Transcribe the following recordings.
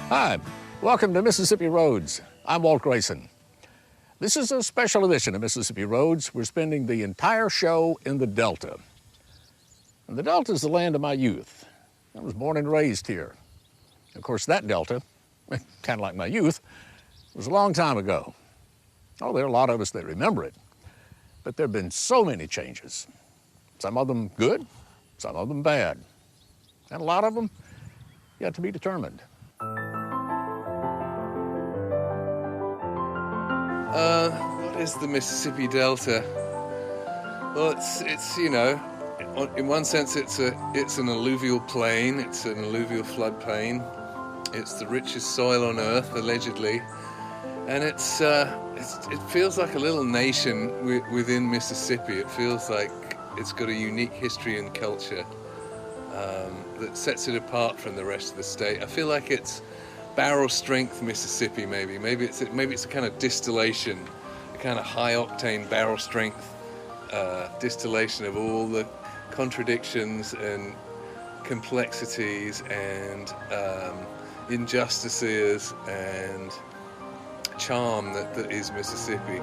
Hi, welcome to Mississippi Roads. I'm Walt Grayson. This is a special edition of Mississippi Roads. We're spending the entire show in the Delta. And the Delta is the land of my youth. I was born and raised here. Of course, that Delta, kind of like my youth, was a long time ago. Oh, there are a lot of us that remember it. But there have been so many changes. Some of them good, some of them bad. And a lot of them yet to be determined. What is the Mississippi Delta? Well, it's you know, in one sense it's an alluvial plain, it's an alluvial floodplain. It's the richest soil on earth, allegedly, and it feels like a little nation within Mississippi. It feels like it's got a unique history and culture that sets it apart from the rest of the state. I feel like it's barrel strength Mississippi, maybe it's a kind of distillation, a kind of high octane barrel strength distillation of all the contradictions and complexities and injustices and charm that is Mississippi.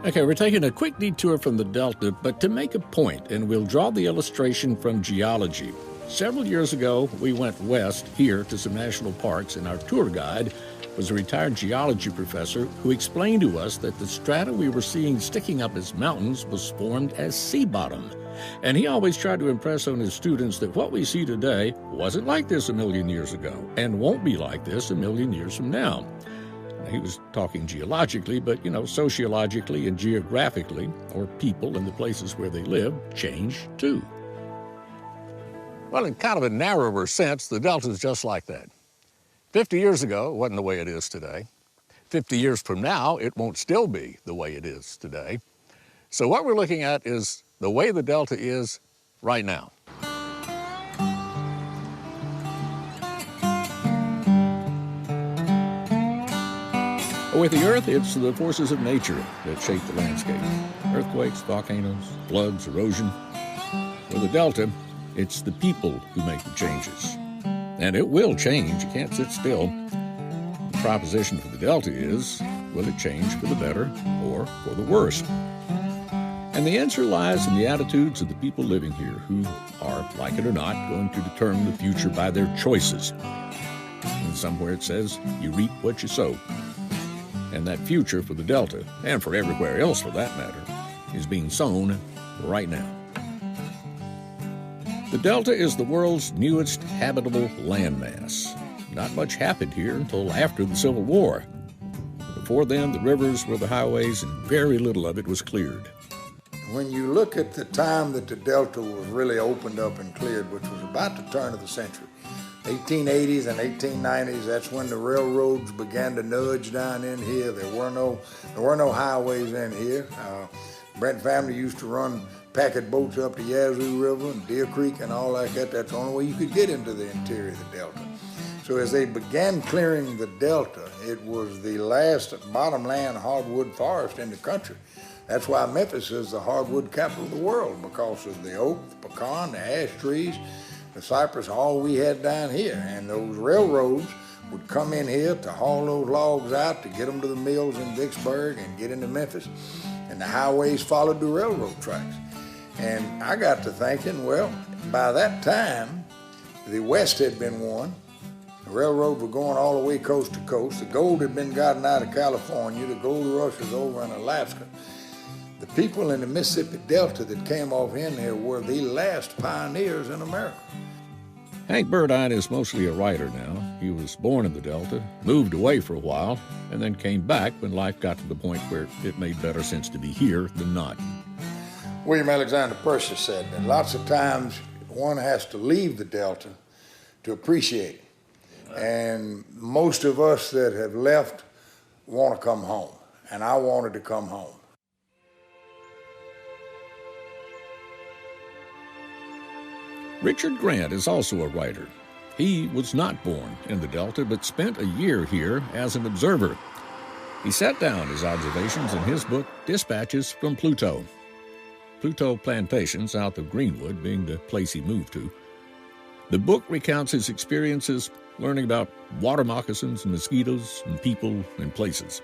Okay, we're taking a quick detour from the Delta, but to make a point, and we'll draw the illustration from geology. Several years ago, we went west here to some national parks, and our tour guide was a retired geology professor who explained to us that the strata we were seeing sticking up as mountains was formed as sea bottom. And he always tried to impress on his students that what we see today wasn't like this a million years ago, and won't be like this a million years from now. He was talking geologically, but, sociologically and geographically, or people and the places where they live, change too. Well, in kind of a narrower sense, the Delta is just like that. 50 years ago, it wasn't the way it is today. 50 years from now, it won't still be the way it is today. So what we're looking at is the way the Delta is right now. With the Earth, it's the forces of nature that shape the landscape. Earthquakes, volcanoes, floods, erosion. With the Delta, it's the people who make the changes. And it will change. You can't sit still. The proposition for the Delta is, will it change for the better or for the worse? And the answer lies in the attitudes of the people living here who are, like it or not, going to determine the future by their choices. And somewhere it says, you reap what you sow. And that future for the Delta, and for everywhere else for that matter, is being sown right now. The Delta is the world's newest habitable landmass. Not much happened here until after the Civil War. Before then, the rivers were the highways, and very little of it was cleared. When you look at the time that the Delta was really opened up and cleared, which was about the turn of the century, 1880s and 1890s, that's when the railroads began to nudge down in here. There were no highways in here. Brent family used to run packet boats up the Yazoo River and Deer Creek and all like that. That's the only way you could get into the interior of the Delta. So as they began clearing the Delta, it was the last bottomland hardwood forest in the country. That's why Memphis is the hardwood capital of the world, because of the oak, the pecan, the ash trees, the cypress, all we had down here. And those railroads would come in here to haul those logs out to get them to the mills in Vicksburg and get into Memphis. And the highways followed the railroad tracks. And I got to thinking, well, by that time, the West had been won. The railroads were going all the way coast to coast. The gold had been gotten out of California. The gold rush was over in Alaska. The people in the Mississippi Delta that came off in there were the last pioneers in America. Hank Burdine is mostly a writer now. He was born in the Delta, moved away for a while, and then came back when life got to the point where it made better sense to be here than not. William Alexander Purchase said that lots of times one has to leave the Delta to appreciate it. And most of us that have left want to come home, and I wanted to come home. Richard Grant is also a writer. He was not born in the Delta, but spent a year here as an observer. He set down his observations in his book, Dispatches from Pluto. Pluto Plantation south of Greenwood being the place he moved to. The book recounts his experiences learning about water moccasins and mosquitoes and people and places.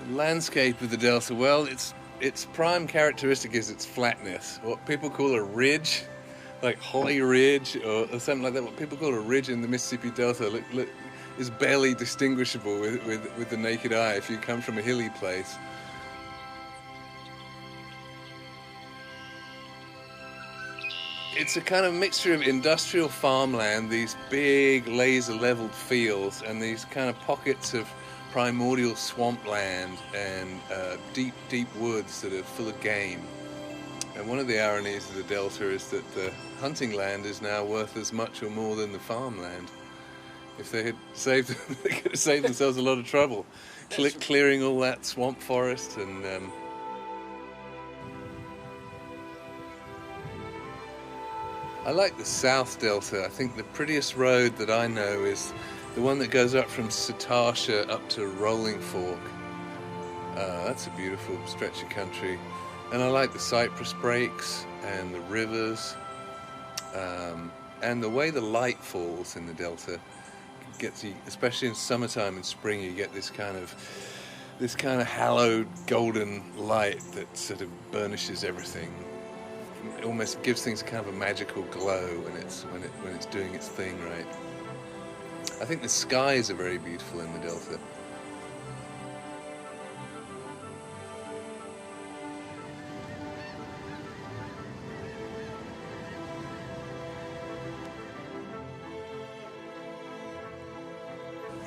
The landscape of the Delta, well, its prime characteristic is its flatness. What people call a ridge, like Holly Ridge or something like that, what people call a ridge in the Mississippi Delta is barely distinguishable with the naked eye if you come from a hilly place. It's a kind of mixture of industrial farmland, these big laser-leveled fields, and these kind of pockets of primordial swampland and deep, deep woods that are full of game. And one of the ironies of the Delta is that the hunting land is now worth as much or more than the farmland. If they had saved, they could have saved themselves a lot of trouble, clearing all that swamp forest and. I like the South Delta. I think the prettiest road that I know is the one that goes up from Satasha up to Rolling Fork. That's a beautiful stretch of country. And I like the cypress breaks and the rivers. And the way the light falls in the Delta gets you, especially in summertime and spring, you get this kind of hallowed golden light that sort of burnishes everything. It almost gives things kind of a magical glow when it's doing its thing right. I think the skies are very beautiful in the Delta.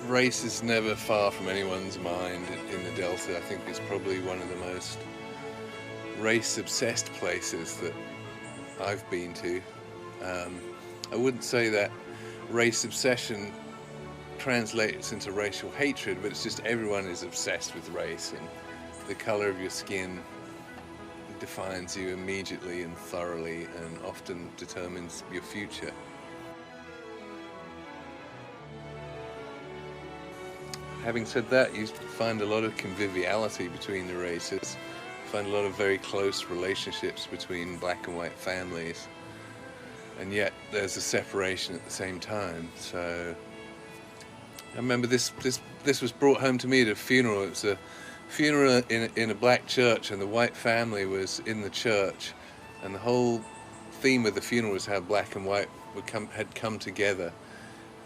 Race is never far from anyone's mind in the Delta. I think it's probably one of the most race-obsessed places that I've been to. I wouldn't say that race obsession translates into racial hatred, but it's just everyone is obsessed with race, and the color of your skin defines you immediately and thoroughly and often determines your future. Having said that, you find a lot of conviviality between the races. You find a lot of very close relationships between black and white families. And yet there's a separation at the same time. So I remember this was brought home to me at a funeral. It was a funeral in a black church, and the white family was in the church. And the whole theme of the funeral was how black and white had come together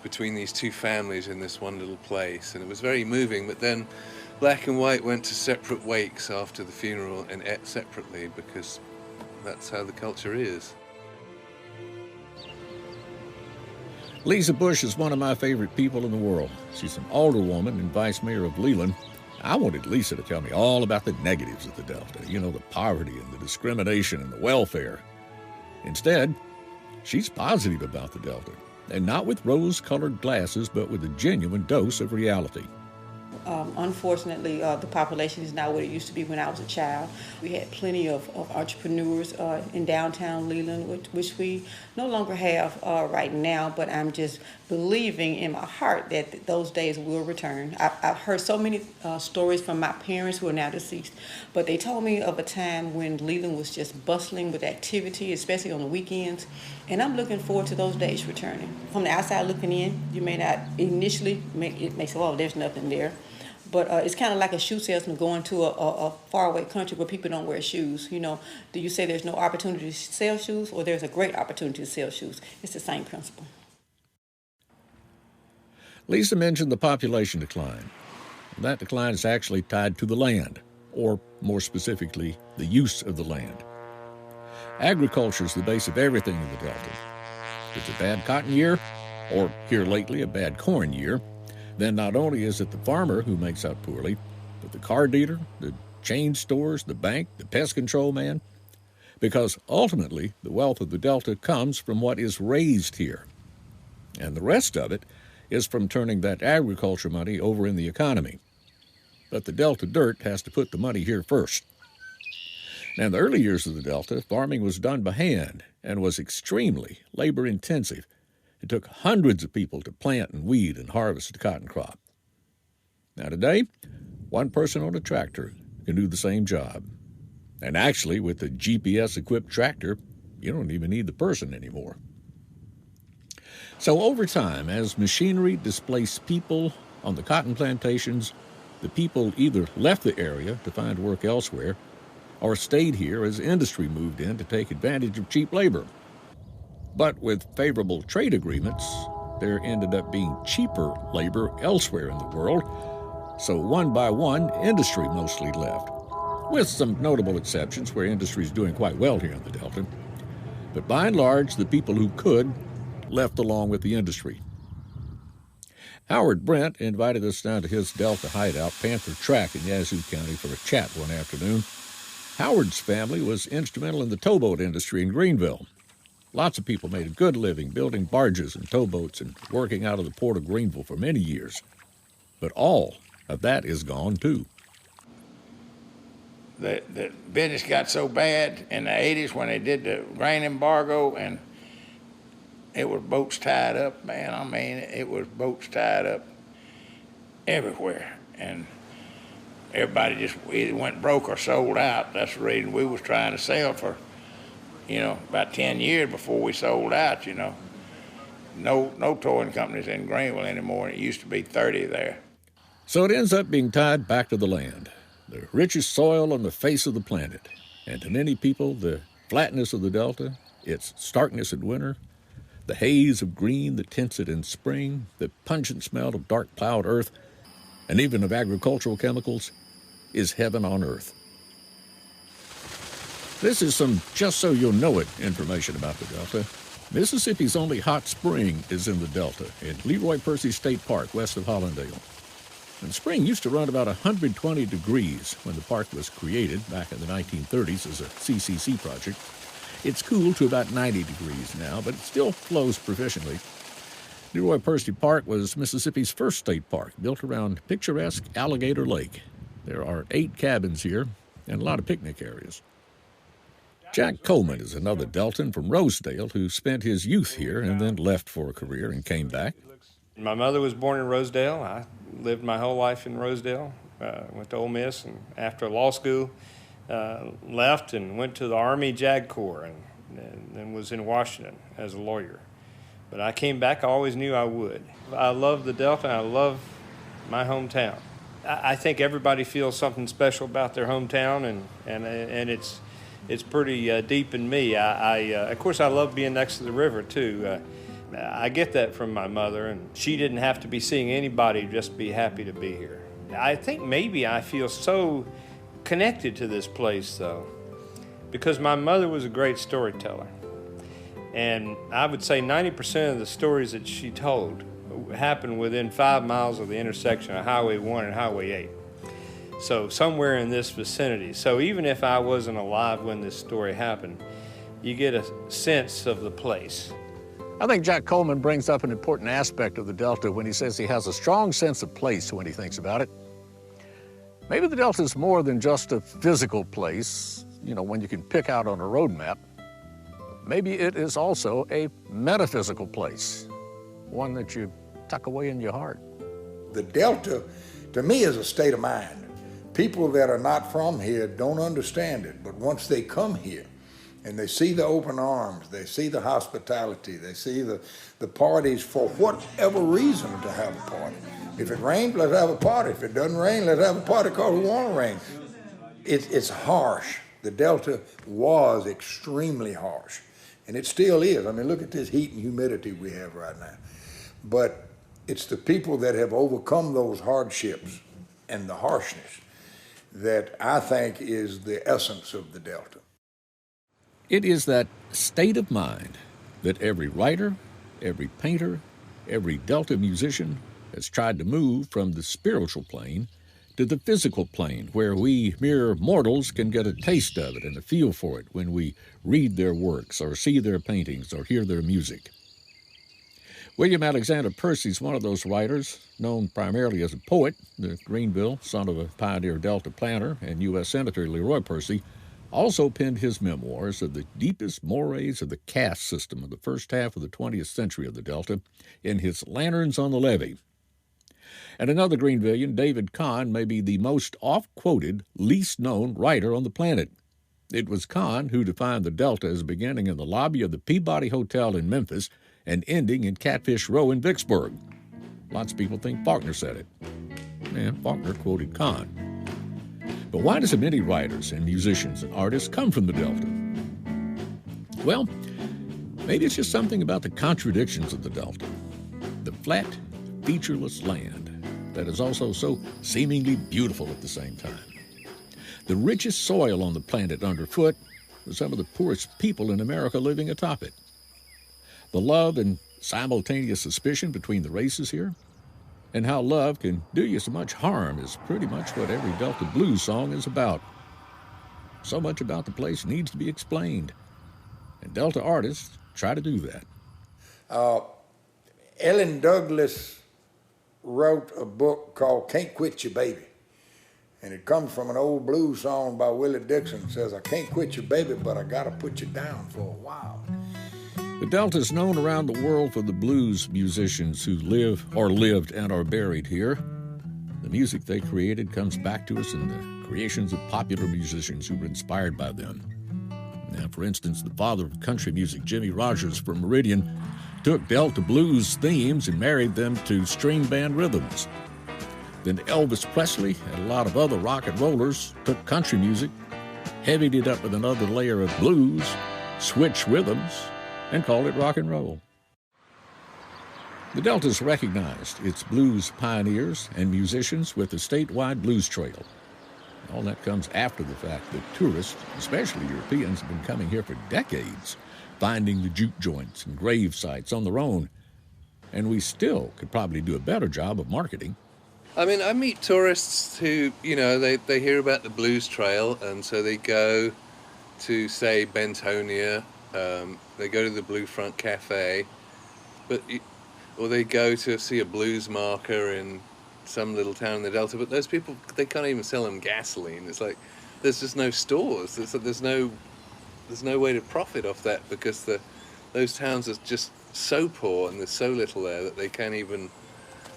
between these two families in this one little place, and it was very moving. But then black and white went to separate wakes after the funeral and ate separately, because that's how the culture is. Lisa Bush is one of my favorite people in the world. She's an alderwoman and vice mayor of Leland. I wanted Lisa to tell me all about the negatives of the Delta, the poverty and the discrimination and the welfare. Instead, she's positive about the Delta. And not with rose-colored glasses, but with a genuine dose of reality. Unfortunately, the population is not what it used to be when I was a child. We had plenty of entrepreneurs in downtown Leland, which we no longer have right now, but I'm just believing in my heart that those days will return. I've heard so many stories from my parents who are now deceased, but they told me of a time when Leland was just bustling with activity, especially on the weekends, and I'm looking forward to those days returning. From the outside looking in, you may not initially say, well, there's nothing there. But it's kind of like a shoe salesman going to a faraway country where people don't wear shoes. Do you say there's no opportunity to sell shoes, or there's a great opportunity to sell shoes? It's the same principle. Lisa mentioned the population decline. That decline is actually tied to the land, or more specifically, the use of the land. Agriculture is the base of everything in the Delta. If it's a bad cotton year, or here lately a bad corn year, then not only is it the farmer who makes out poorly, but the car dealer, the chain stores, the bank, the pest control man, because ultimately the wealth of the Delta comes from what is raised here. And the rest of it is from turning that agriculture money over in the economy. But the Delta dirt has to put the money here first. Now, in the early years of the Delta, farming was done by hand and was extremely labor-intensive. It took hundreds of people to plant and weed and harvest the cotton crop. Now today, one person on a tractor can do the same job. And actually, with the GPS-equipped tractor, you don't even need the person anymore. So over time, as machinery displaced people on the cotton plantations, the people either left the area to find work elsewhere or stayed here as industry moved in to take advantage of cheap labor. But with favorable trade agreements, there ended up being cheaper labor elsewhere in the world, so one by one, industry mostly left, with some notable exceptions where industry is doing quite well here in the Delta. But by and large, the people who could left along with the industry. Howard Brent invited us down to his Delta hideout, Panther Track in Yazoo County, for a chat one afternoon. Howard's family was instrumental in the towboat industry in Greenville. Lots of people made a good living building barges and towboats and working out of the port of Greenville for many years. But all of that is gone, too. The business got so bad in the 80s when they did the grain embargo, and it was boats tied up, man. I mean, it was boats tied up everywhere. And everybody just either went broke or sold out. That's the reason we was trying to sell for, about 10 years before we sold out, No towing companies in Greenville anymore. It used to be 30 there. So it ends up being tied back to the land, the richest soil on the face of the planet. And to many people, the flatness of the Delta, its starkness in winter, the haze of green that tints it in spring, the pungent smell of dark plowed earth, and even of agricultural chemicals, is heaven on earth. This is some just so you'll know it information about the Delta. Mississippi's only hot spring is in the Delta, in Leroy Percy State Park, west of Hollandale. And spring used to run about 120 degrees when the park was created back in the 1930s as a CCC project. It's cooled to about 90 degrees now, but it still flows proficiently. Leroy Percy Park was Mississippi's first state park, built around picturesque Alligator Lake. There are 8 cabins here and a lot of picnic areas. Jack Coleman is another Deltan from Rosedale who spent his youth here and then left for a career and came back. My mother was born in Rosedale. I lived my whole life in Rosedale. Went to Ole Miss, and after law school, left and went to the Army JAG Corps and then was in Washington as a lawyer. But I came back. I always knew I would. I love the Delta. I love my hometown. I think everybody feels something special about their hometown, and it's pretty deep in me. Of course, I love being next to the river, too. I get that from my mother, and she didn't have to be seeing anybody just be happy to be here. I think maybe I feel so connected to this place, though, because my mother was a great storyteller. And I would say 90% of the stories that she told happened within 5 miles of the intersection of Highway 1 and Highway 8. So somewhere in this vicinity. So even if I wasn't alive when this story happened, you get a sense of the place. I think Jack Coleman brings up an important aspect of the Delta when he says he has a strong sense of place when he thinks about it. Maybe the Delta is more than just a physical place, when you can pick out on a road map. Maybe it is also a metaphysical place, one that you tuck away in your heart. The Delta, to me, is a state of mind. People that are not from here don't understand it, but once they come here and they see the open arms, they see the hospitality, they see the parties for whatever reason to have a party. If it rains, let's have a party. If it doesn't rain, let's have a party because we want to rain. It's harsh. The Delta was extremely harsh, and it still is. I mean, look at this heat and humidity we have right now. But it's the people that have overcome those hardships and the harshness that I think is the essence of the Delta. It is that state of mind that every writer, every painter, every Delta musician has tried to move from the spiritual plane to the physical plane, where we mere mortals can get a taste of it and a feel for it when we read their works or see their paintings or hear their music. William Alexander Percy is one of those writers, known primarily as a poet. The Greenville, son of a pioneer Delta planter and U.S. Senator Leroy Percy, also penned his memoirs of the deepest mores of the caste system of the first half of the 20th century of the Delta in his Lanterns on the Levee. And another Greenvillian, David Kahn, may be the most oft-quoted, least-known writer on the planet. It was Kahn who defined the Delta as beginning in the lobby of the Peabody Hotel in Memphis and ending in Catfish Row in Vicksburg. Lots of people think Faulkner said it, and Faulkner quoted Kahn. But why do so many writers and musicians and artists come from the Delta? Well, maybe it's just something about the contradictions of the Delta. The flat, featureless land that is also so seemingly beautiful at the same time. The richest soil on the planet underfoot, with some of the poorest people in America living atop it. The love and simultaneous suspicion between the races here, and how love can do you so much harm is pretty much what every Delta blues song is about. So much about the place needs to be explained, and Delta artists try to do that. Ellen Douglas wrote a book called Can't Quit Your Baby. And it comes from an old blues song by Willie Dixon. It says, I can't quit your baby, but I gotta put you down for a while. The Delta is known around the world for the blues musicians who live or lived and are buried here. The music they created comes back to us in the creations of popular musicians who were inspired by them. Now, for instance, the father of country music, Jimmie Rodgers from Meridian, took Delta blues themes and married them to string band rhythms. Then Elvis Presley and a lot of other rock and rollers took country music, heavied it up with another layer of blues, switched rhythms, and called it rock and roll. The Delta's recognized its blues pioneers and musicians with the statewide blues trail. All that comes after the fact that tourists, especially Europeans, have been coming here for decades, finding the juke joints and grave sites on their own. And we still could probably do a better job of marketing. I mean, I meet tourists who, they hear about the Blues Trail, and so they go to, say, Bentonia, they go to the Blue Front Cafe, or they go to see a blues marker in some little town in the Delta, but those people, they can't even sell them gasoline. It's like, there's just no stores. There's no way to profit off that because those towns are just so poor and there's so little there that they can't even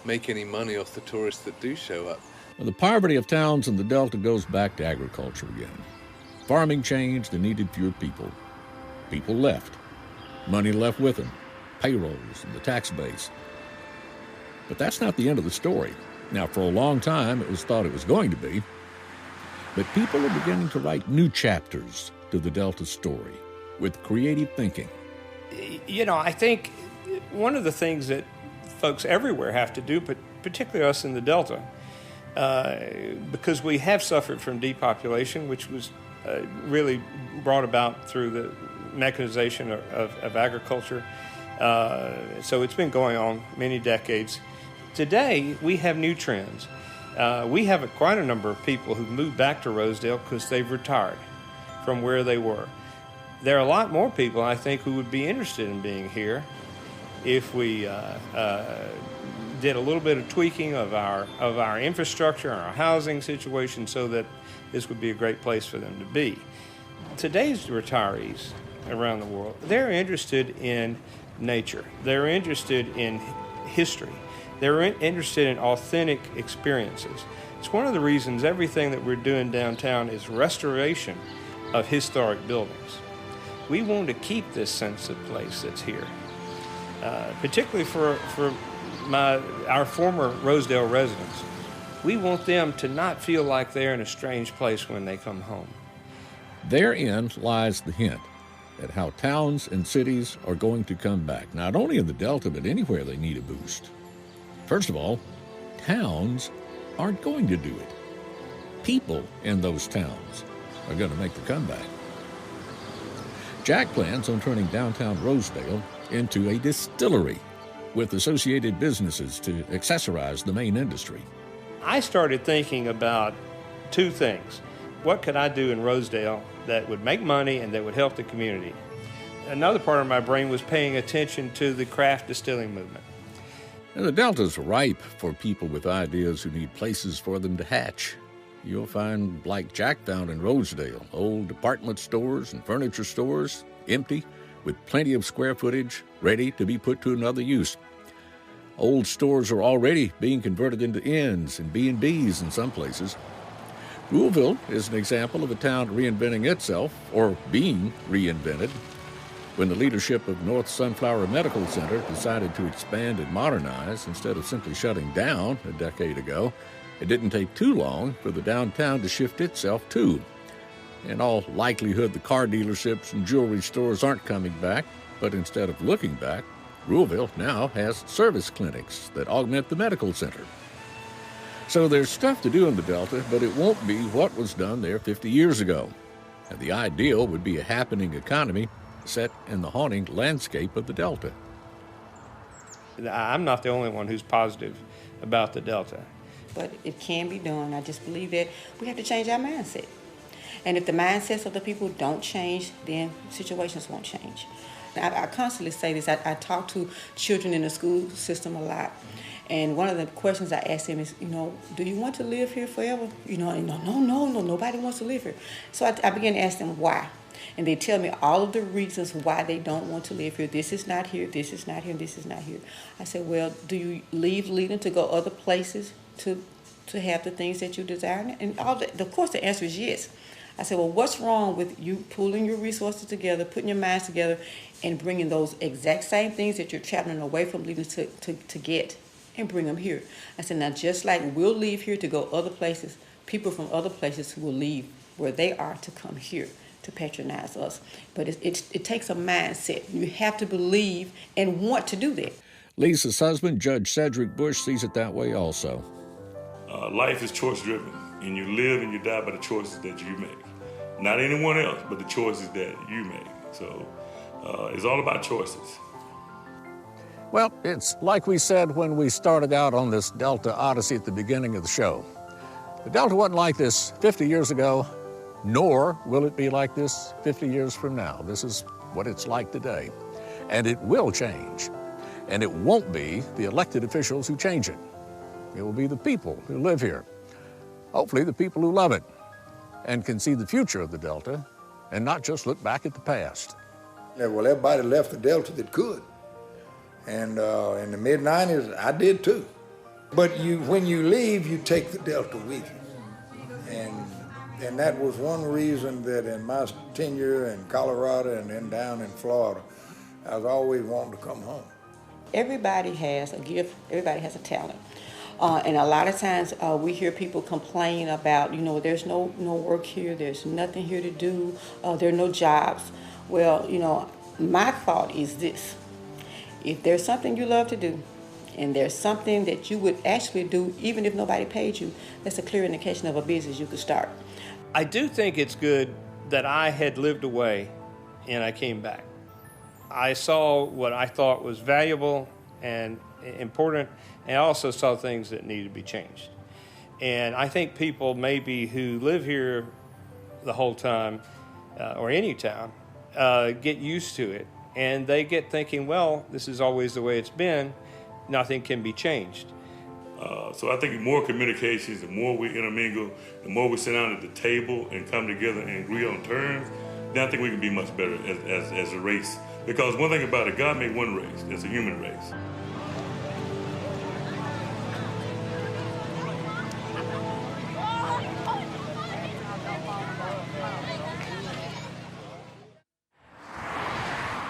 make any money off the tourists that do show up. Well, the poverty of towns in the Delta goes back to agriculture again. Farming changed and needed fewer people. People left. Money left with them. Payrolls and the tax base. But that's not the end of the story. Now, for a long time, it was thought it was going to be. But people are beginning to write new chapters to the Delta story with creative thinking. I think one of the things that folks everywhere have to do, but particularly us in the Delta, because we have suffered from depopulation, which was really brought about through the mechanization of agriculture. So it's been going on many decades. Today, we have new trends. We have quite a number of people who've moved back to Rosedale because they've retired from where they were. There are a lot more people, I think, who would be interested in being here if we did a little bit of tweaking of our infrastructure and our housing situation so that this would be a great place for them to be. Today's retirees around the world, they're interested in nature. They're interested in history. They're interested in authentic experiences. It's one of the reasons everything that we're doing downtown is restoration of historic buildings. We want to keep this sense of place that's here. Particularly for our former Rosedale residents. We want them to not feel like they're in a strange place when they come home. Therein lies the hint at how towns and cities are going to come back, not only in the Delta, but anywhere they need a boost. First of all, towns aren't going to do it. People in those towns are going to make the comeback. Jack plans on turning downtown Rosedale into a distillery with associated businesses to accessorize the main industry. I started thinking about two things. What could I do in Rosedale that would make money and that would help the community? Another part of my brain was paying attention to the craft distilling movement. And the Delta's ripe for people with ideas who need places for them to hatch. You'll find, like Jack found in Rosedale, old department stores and furniture stores, empty, with plenty of square footage, ready to be put to another use. Old stores are already being converted into inns and B&Bs in some places. Louisville is an example of a town reinventing itself, or being reinvented. When the leadership of North Sunflower Medical Center decided to expand and modernize instead of simply shutting down a decade ago, it didn't take too long for the downtown to shift itself too. In all likelihood, the car dealerships and jewelry stores aren't coming back, but instead of looking back, Louisville now has service clinics that augment the medical center. So there's stuff to do in the Delta, but it won't be what was done there 50 years ago. And the ideal would be a happening economy set in the haunting landscape of the Delta. I'm not the only one who's positive about the Delta. But it can be done. I just believe that we have to change our mindset. And if the mindsets of the people don't change, then situations won't change. I constantly say this. I talk to children in the school system a lot. And one of the questions I ask them is, do you want to live here forever? And no, nobody wants to live here. So I begin to ask them why. And they tell me all of the reasons why they don't want to live here. This is not here, this is not here, and this is not here. I said, well, do you leave Leland to go other places to have the things that you desire? And of course the answer is yes. I said, well, what's wrong with you pulling your resources together, putting your minds together, and bringing those exact same things that you're traveling away from Leland to get, and bring them here? I said, now just like we'll leave here to go other places, people from other places will leave where they are to come here to patronize us. But it takes a mindset. You have to believe and want to do that. Lisa's husband, Judge Cedric Bush, sees it that way also. Life is choice-driven, and you live and you die by the choices that you make. Not anyone else, but the choices that you make. So it's all about choices. Well, it's like we said when we started out on this Delta Odyssey at the beginning of the show. The Delta wasn't like this 50 years ago, nor will it be like this 50 years from now. This is what it's like today. And it will change. And it won't be the elected officials who change it. It will be the people who live here. Hopefully the people who love it and can see the future of the Delta and not just look back at the past. Yeah, well, everybody left the Delta that could. And in the mid-90s, I did too. But when you leave, you take the Delta with you. And that was one reason that in my tenure in Colorado and then down in Florida, I was always wanting to come home. Everybody has a gift, everybody has a talent. And a lot of times we hear people complain about, there's no work here, there's nothing here to do, there are no jobs. Well, my thought is this. If there's something you love to do, and there's something that you would actually do even if nobody paid you, that's a clear indication of a business you could start. I do think it's good that I had lived away and I came back. I saw what I thought was valuable and important, and I also saw things that needed to be changed. And I think people maybe who live here the whole time, or any town, get used to it. And they get thinking, well, this is always the way it's been. Nothing can be changed. So I think the more communications, the more we intermingle, the more we sit down at the table and come together and agree on terms, then I think we can be much better as a race. Because one thing about it, God made one race. It's a human race.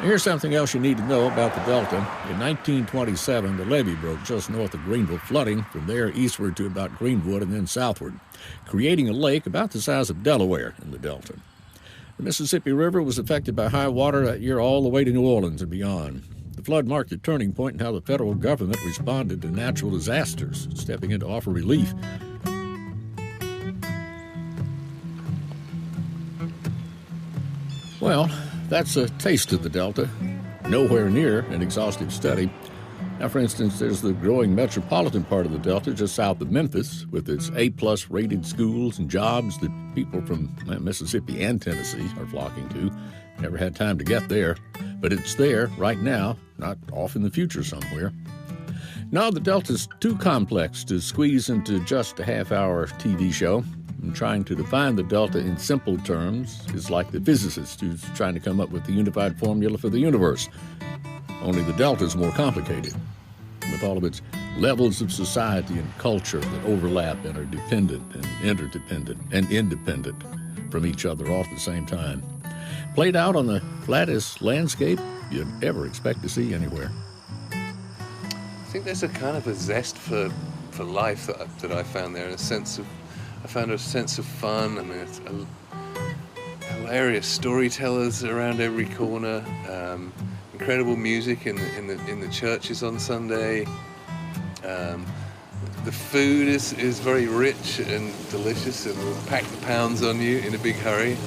Here's something else you need to know about the Delta. In 1927, the levee broke just north of Greenville, flooding from there eastward to about Greenwood and then southward, creating a lake about the size of Delaware in the Delta. The Mississippi River was affected by high water that year all the way to New Orleans and beyond. The flood marked a turning point in how the federal government responded to natural disasters, stepping in to offer relief. Well, that's a taste of the Delta, nowhere near an exhaustive study. Now, for instance, there's the growing metropolitan part of the Delta just south of Memphis with its A-plus rated schools and jobs that people from Mississippi and Tennessee are flocking to. Never had time to get there, but it's there right now, not off in the future somewhere. No, the Delta's too complex to squeeze into just a half-hour TV show. And trying to define the Delta in simple terms is like the physicist who's trying to come up with the unified formula for the universe. Only the Delta's more complicated. with all of its levels of society and culture that overlap and are dependent and interdependent and independent from each other all at the same time. Played out on the flattest landscape you'd ever expect to see anywhere. I think there's a kind of a zest for life that I found there, and I found a sense of fun. I mean, it's hilarious storytellers around every corner, incredible music in the churches on Sunday. The food is very rich and delicious, and will pack the pounds on you in a big hurry.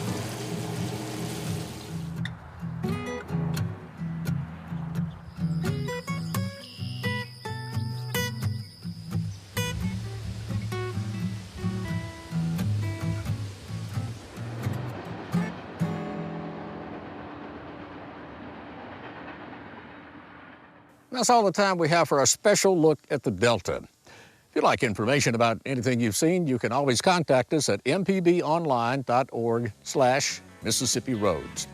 That's all the time we have for our special look at the Delta. If you'd like information about anything you've seen, you can always contact us at mpbonline.org/Mississippi Roads.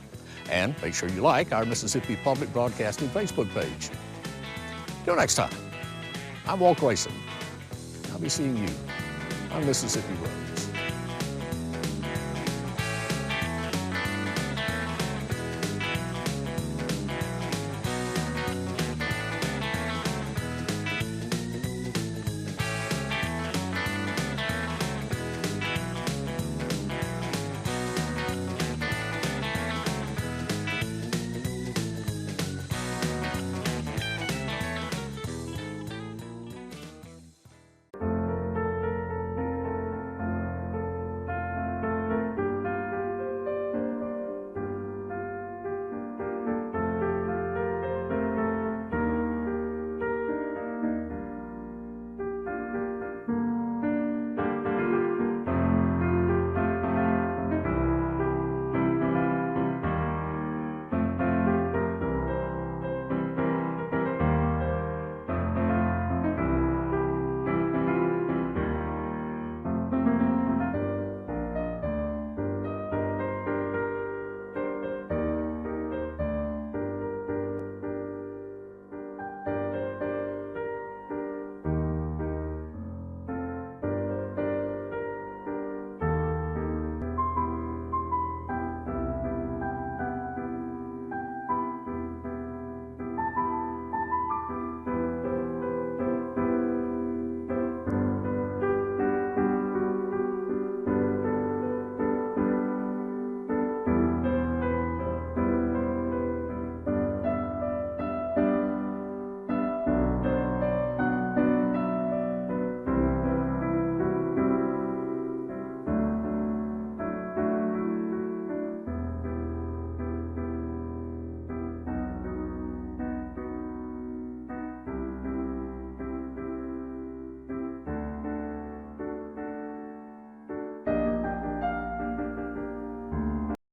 And make sure you like our Mississippi Public Broadcasting Facebook page. Till next time, I'm Walt Grayson. I'll be seeing you on Mississippi Roads.